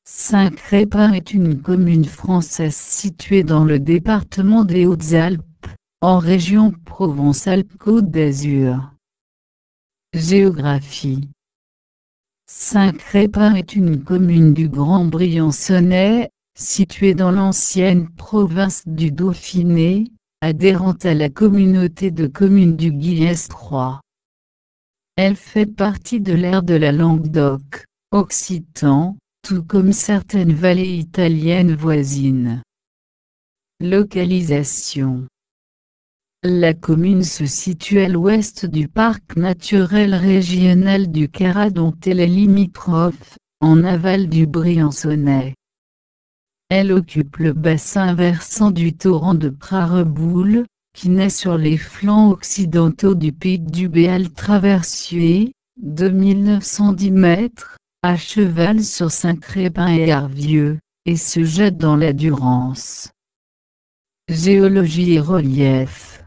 Saint-Crépin est une commune française située dans le département des Hautes-Alpes, en région Provence-Alpes-Côte d'Azur. Géographie. Saint-Crépin est une commune du Grand Briançonnais, située dans l'ancienne province du Dauphiné, adhérente à la communauté de communes du Guiers 3. Elle fait partie de l'aire de la Languedoc-Occitan, tout comme certaines vallées italiennes voisines. Localisation. La commune se situe à l'ouest du parc naturel régional du Queyras dont elle est limitrophe, en aval du Briançonnais. Elle occupe le bassin versant du torrent de Prareboul, qui naît sur les flancs occidentaux du pic du Béal Traversier, 2910 mètres, à cheval sur Saint-Crépin et Arvieux, et se jette dans la Durance. Géologie et relief.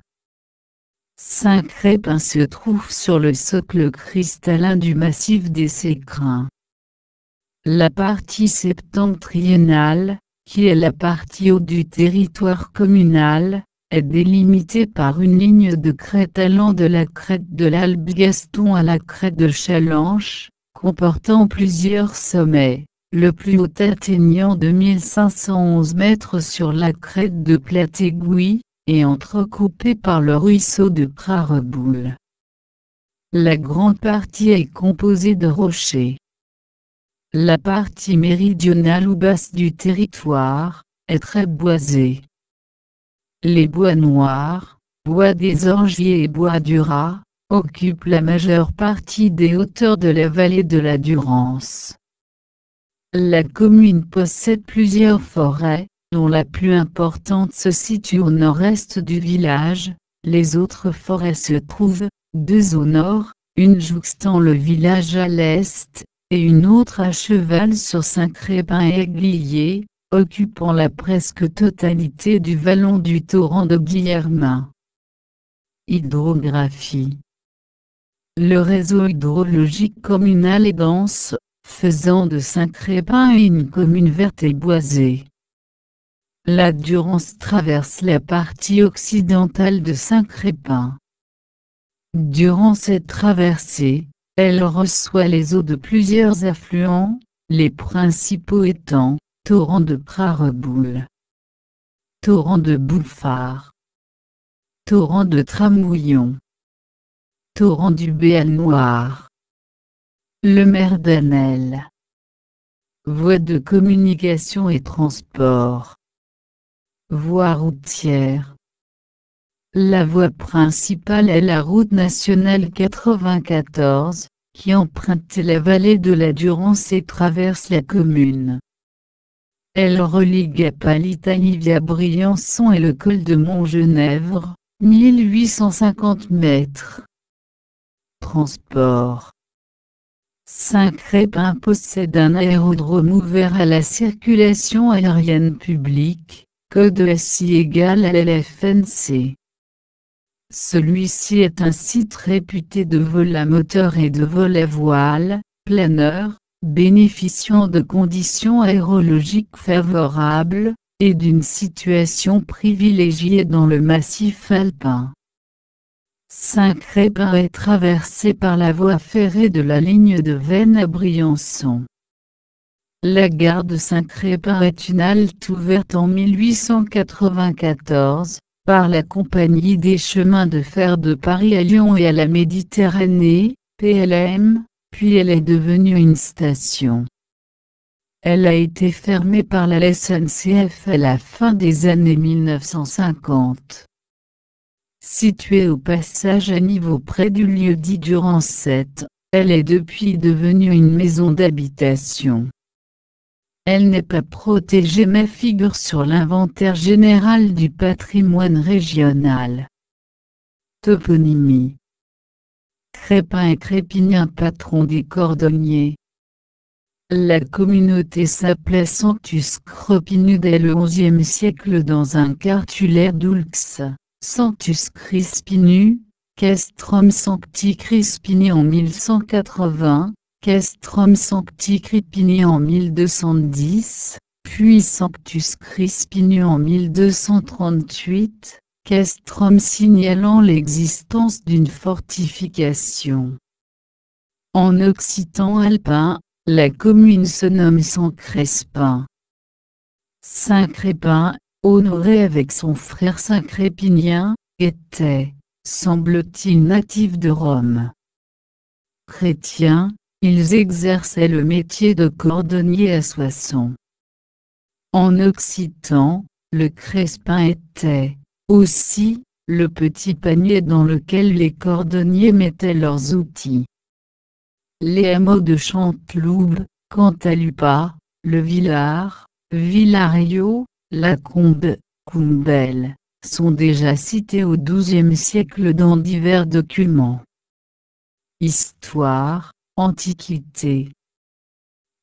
Saint-Crépin se trouve sur le socle cristallin du massif des Sécrins. La partie septentrionale, qui est la partie haute du territoire communal, est délimitée par une ligne de crête allant de la crête de l'Alpe Gaston à la crête de Challenge, comportant plusieurs sommets, le plus haut atteignant 2511 mètres sur la crête de Platéguy, et entrecoupé par le ruisseau de Prareboul. La grande partie est composée de rochers. La partie méridionale ou basse du territoire est très boisée. Les bois noirs, bois des Orgiers et bois du Raz, occupent la majeure partie des hauteurs de la vallée de la Durance. La commune possède plusieurs forêts, dont la plus importante se situe au nord-est du village. Les autres forêts se trouvent, deux au nord, une jouxtant le village à l'est, et une autre à cheval sur Saint-Crépin et Glier, occupant la presque totalité du vallon du torrent de Guillermin. Hydrographie. Le réseau hydrologique communal est dense, faisant de Saint-Crépin une commune verte et boisée. La Durance traverse la partie occidentale de Saint-Crépin. Durant cette traversée, elle reçoit les eaux de plusieurs affluents, les principaux étant torrent de Prareboul, torrent de Bouffard, torrent de Tramouillon, torrent du Béal Noir, le Merdanel. Voies de communication et transport. Voie routière. La voie principale est la route nationale 94, qui emprunte la vallée de la Durance et traverse la commune. Elle relie Gap à l'Italie via Briançon et le col de Montgenèvre, 1850 mètres. Transport. Saint-Crépin possède un aérodrome ouvert à la circulation aérienne publique, code SI égale à l'FNC. Celui-ci est un site réputé de vol à moteur et de vol à voile, planeur, bénéficiant de conditions aérologiques favorables, et d'une situation privilégiée dans le massif alpin. Saint-Crépin est traversé par la voie ferrée de la ligne de Veynes à Briançon. La gare de Saint-Crépin est une halte ouverte en 1894, par la Compagnie des chemins de fer de Paris à Lyon et à la Méditerranée, PLM, puis elle est devenue une station. Elle a été fermée par la SNCF à la fin des années 1950. Située au passage à niveau près du lieu-dit Durance 7, elle est depuis devenue une maison d'habitation. Elle n'est pas protégée mais figure sur l'inventaire général du patrimoine régional. Toponymie. Crépin et Crépinien patron des cordonniers. La communauté s'appelait Sanctus Cropinu dès le XIe siècle dans un cartulaire d'Oulx. Sanctus Crispinus, Castrum Sancti Crispini en 1180, Castrum Sancti Crepini en 1210, puis Sanctus Crispini en 1238, Castrum signalant l'existence d'une fortification. En occitan alpin, la commune se nomme Saint-Crespin. Saint-Crépin, honoré avec son frère Saint-Crépinien, était, semble-t-il, natif de Rome. Chrétiens, ils exerçaient le métier de cordonnier à Soissons. En occitan, le crespin était, aussi, le petit panier dans lequel les cordonniers mettaient leurs outils. Les hameaux de Chanteloube, Cantalupa, le Villard, Villario, la Combe, Combelle, sont déjà cités au XIIe siècle dans divers documents. Histoire, Antiquité.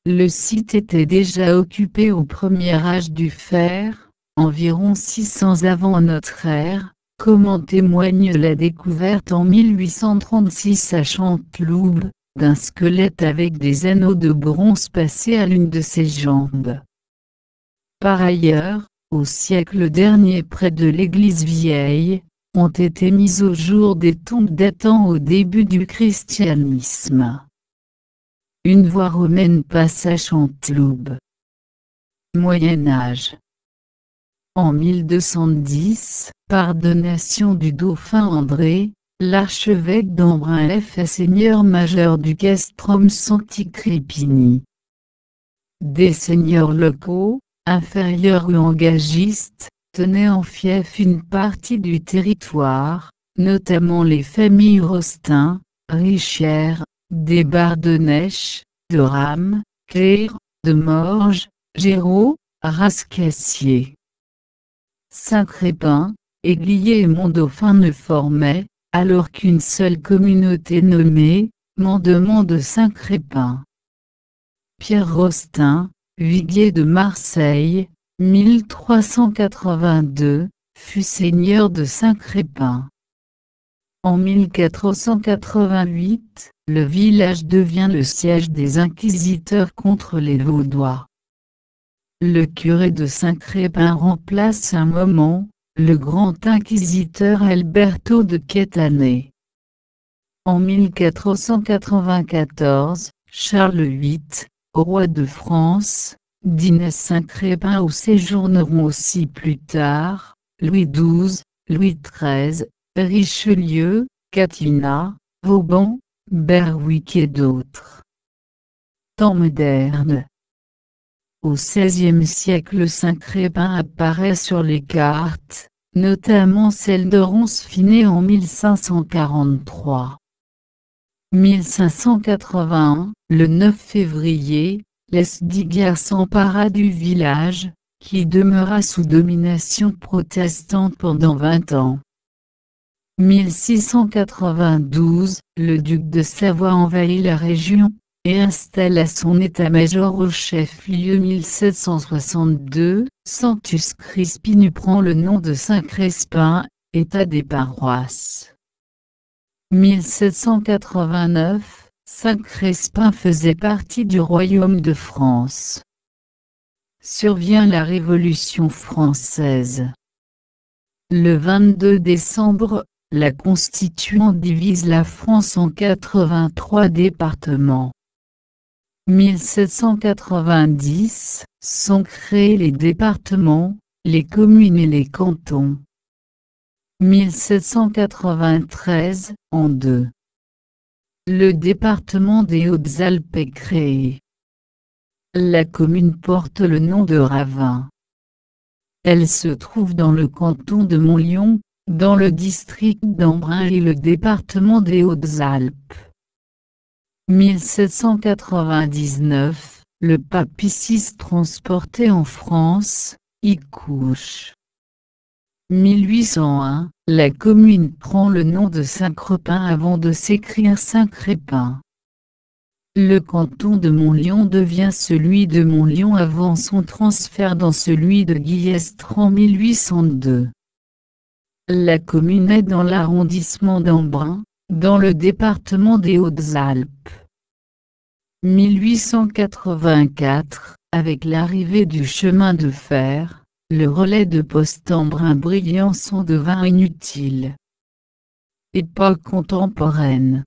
Le site était déjà occupé au premier âge du fer, environ 600 avant notre ère, comme en témoigne la découverte en 1836 à Chanteloube, d'un squelette avec des anneaux de bronze passés à l'une de ses jambes. Par ailleurs, au siècle dernier près de l'église vieille, ont été mises au jour des tombes datant au début du christianisme. Une voie romaine passe à Chanteloube. Moyen-Âge. En 1210, par donation du dauphin André, l'archevêque d'Embrun fait seigneur majeur du Castrum Sancti Crepini. Des seigneurs locaux, inférieurs ou engagistes, tenaient en fief une partie du territoire, notamment les familles Rostin, Richière, des Bardonnèche, de Rame, Clère, de Morges, Géraud, Rascassier. Saint-Crépin, Églier et Montdauphin ne formaient, alors qu'une seule communauté nommée, Mandement de Saint-Crépin. Pierre Rostin, viguier de Marseille, 1382, fut seigneur de Saint-Crépin. En 1488, le village devient le siège des inquisiteurs contre les Vaudois. Le curé de Saint-Crépin remplace un moment, le grand inquisiteur Alberto de Quétané. En 1494, Charles VIII, roi de France, dîne Saint-Crépin où séjourneront aussi plus tard, Louis XII, Louis XIII, Richelieu, Catinat, Vauban, Berwick et d'autres. Temps moderne. Au XVIe siècle, Saint-Crépin apparaît sur les cartes, notamment celle de Roncesvalles en 1543. 1581, le 9 février, l'Esdiga s'empara du village, qui demeura sous domination protestante pendant 20 ans. 1692, le duc de Savoie envahit la région, et installa son état-major au chef-lieu. 1762, Sanctus Crispinus prend le nom de Saint-Crespin, état des paroisses. 1789, Saint-Crespin faisait partie du royaume de France. Survient la Révolution française. Le 22 décembre, la Constituante divise la France en 83 départements. 1790, sont créés les départements, les communes et les cantons. 1793, en deux. Le département des Hautes-Alpes est créé. La commune porte le nom de Ravin. Elle se trouve dans le canton de Montlion, dans le district d'Embrun et le département des Hautes-Alpes. 1799, le pape Isis transporté en France, y couche. 1801, la commune prend le nom de Saint-Crépin avant de s'écrire Saint-Crépin. Le canton de Montlion devient celui de Montlion avant son transfert dans celui de Guillestre en 1802. La commune est dans l'arrondissement d'Embrun, dans le département des Hautes-Alpes. 1884, avec l'arrivée du chemin de fer, le relais de poste en Brin-Briançon devint inutile. Époque contemporaine.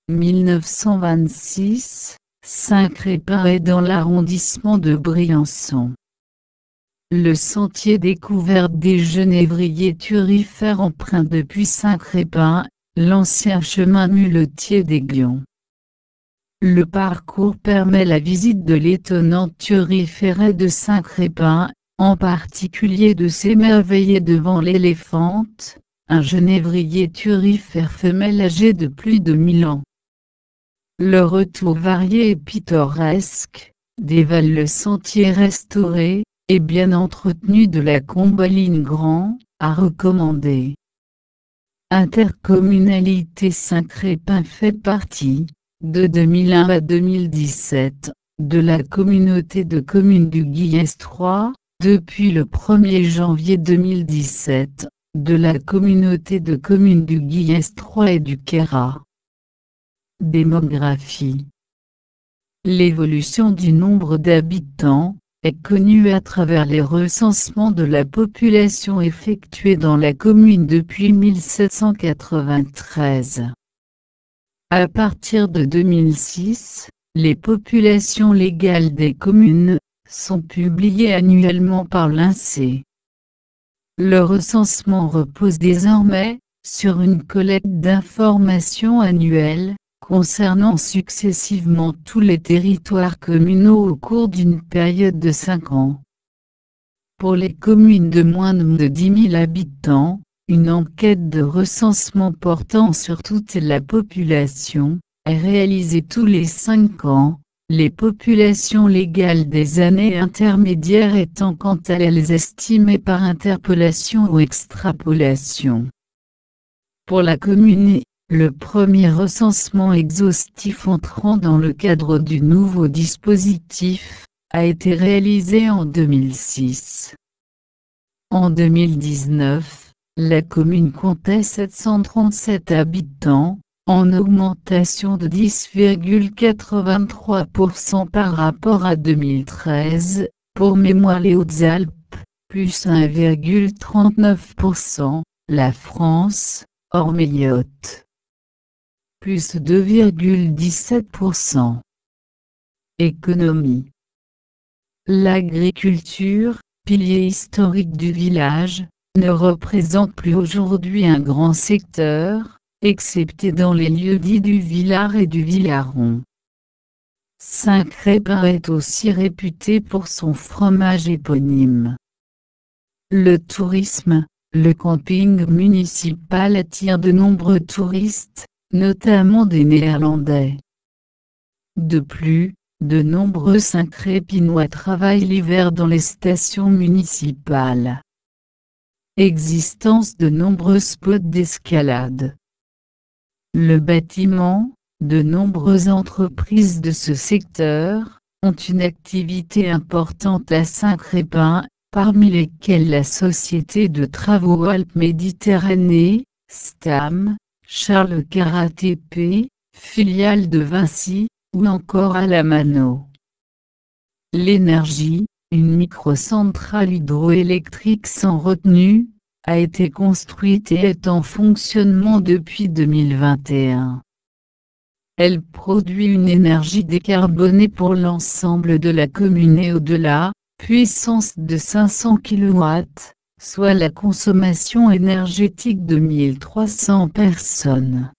1926, Saint-Crépin est dans l'arrondissement de Briançon. Le sentier découverte des genévriers thurifères emprunte depuis Saint-Crépin, l'ancien chemin muletier d'Aiglon. Le parcours permet la visite de l'étonnante thuriféraie de Saint-Crépin, en particulier de s'émerveiller devant l'éléphante, un genévrier thurifère femelle âgé de plus de 1000 ans. Le retour varié et pittoresque, dévale le sentier restauré, et bien entretenu de la Combaline Grand, à recommander. Intercommunalité Saint-Crépin fait partie, de 2001 à 2017, de la communauté de communes du Guillès 3, depuis le 1er janvier 2017, de la communauté de communes du Guillès 3 et du Queyras. Démographie. L'évolution du nombre d'habitants est connue à travers les recensements de la population effectués dans la commune depuis 1793. À partir de 2006, les populations légales des communes sont publiées annuellement par l'INSEE. Le recensement repose désormais sur une collecte d'informations annuelles, concernant successivement tous les territoires communaux au cours d'une période de 5 ans. Pour les communes de moins de 10 000 habitants, une enquête de recensement portant sur toute la population est réalisée tous les 5 ans, les populations légales des années intermédiaires étant quant à elles estimées par interpolation ou extrapolation. Pour la commune, le premier recensement exhaustif entrant dans le cadre du nouveau dispositif a été réalisé en 2006. En 2019, la commune comptait 737 habitants, en augmentation de 10,83% par rapport à 2013, pour mémoire les Hautes-Alpes, plus 1,39%, la France, hors Mayotte, plus 2,17%. Économie. L'agriculture, pilier historique du village, ne représente plus aujourd'hui un grand secteur, excepté dans les lieux dits du Villard et du Villaron. Saint-Crépin est aussi réputé pour son fromage éponyme. Le tourisme, le camping municipal attire de nombreux touristes, notamment des Néerlandais. De plus, de nombreux Saint-Crépinois travaillent l'hiver dans les stations municipales. Existence de nombreux spots d'escalade. Le bâtiment, de nombreuses entreprises de ce secteur, ont une activité importante à Saint-Crépin, parmi lesquelles la Société de Travaux Alpes-Méditerranée, STAM, Charles Caratt TP, filiale de Vinci, ou encore Alamano. L'énergie, une microcentrale hydroélectrique sans retenue, a été construite et est en fonctionnement depuis 2021. Elle produit une énergie décarbonée pour l'ensemble de la commune et au-delà, puissance de 500 kW, soit la consommation énergétique de 1300 personnes.